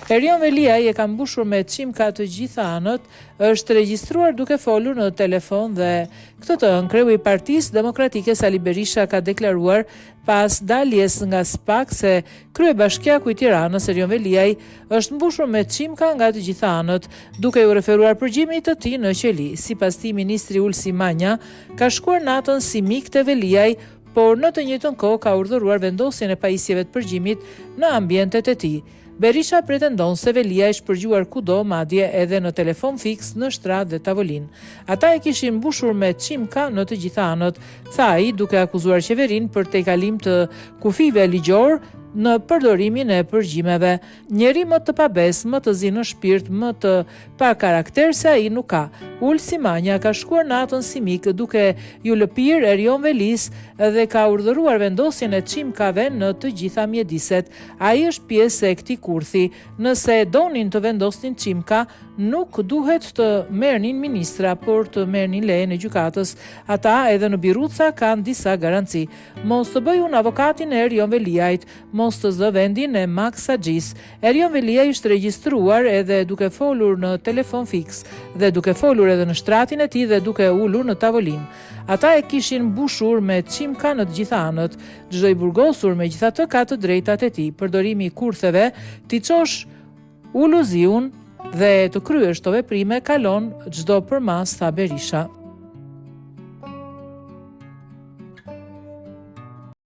Erion Veliaj e ka mbushur me çimka të gjitha anët, është regjistruar duke folur në telefon dhe këtë të kreu i Partisë Demokratike Sali Berisha ka deklaruar pas daljes nga SPAK se kryebashkiaku i Tiranës Erion Veliaj është mbushur me çimka nga të gjitha anët, duke u referuar përgjimit të tij në qeli. Sipas tij, ministri Ulsi Manja ka shkuar natën si mik të Veliaj, por në të njëjtën kohë ka urdhëruar vendosjen e pajisjeve të përgjimit në ambientet e tij. Berisha pretendon se Veliaj shpërgjuar kudo, madje edhe në telefon fiks, në shtrat dhe tavolin. Ata e kishin mbushur me çimka në të gjitha anët, tha ai, duke akuzuar qeverinë për tejkalim të kufive ligjor në përdorimin e përgjimeve. Njeri më të pabes, më të zi në shpirt, më të pa karakter se ai nuk ka. Ulsi Manja ka shkuar natën si mik duke ju lëpir Erion Velis dhe ka urdhëruar vendosjen e çimkave në të gjitha mjediset. Ai është pjesë e këtij kurthi. Nëse donin të vendosnin çimka, nuk duhet të merrnin ministra, por të merrnin lejen e gjykatës. Ata edhe në Birruca kanë disa garanci. Mos të bëjun avokatin e Erion Veliajt, mos të zë vendin e Max Haxhis. Erion Veliaj është regjistruar edhe duke folur në telefon fiks dhe duke folur edhe në shtratin e tij dhe duke ulur në tavolin. Ata e kishin mbushur me çimka në të gjitha anët. Çdo i burgosur megjithatë ka të drejtat e tij. Përdorimi i kurtheve, ti çosh uluziun dhe të kryesh këto veprime kalon çdo përmas, tha Berisha.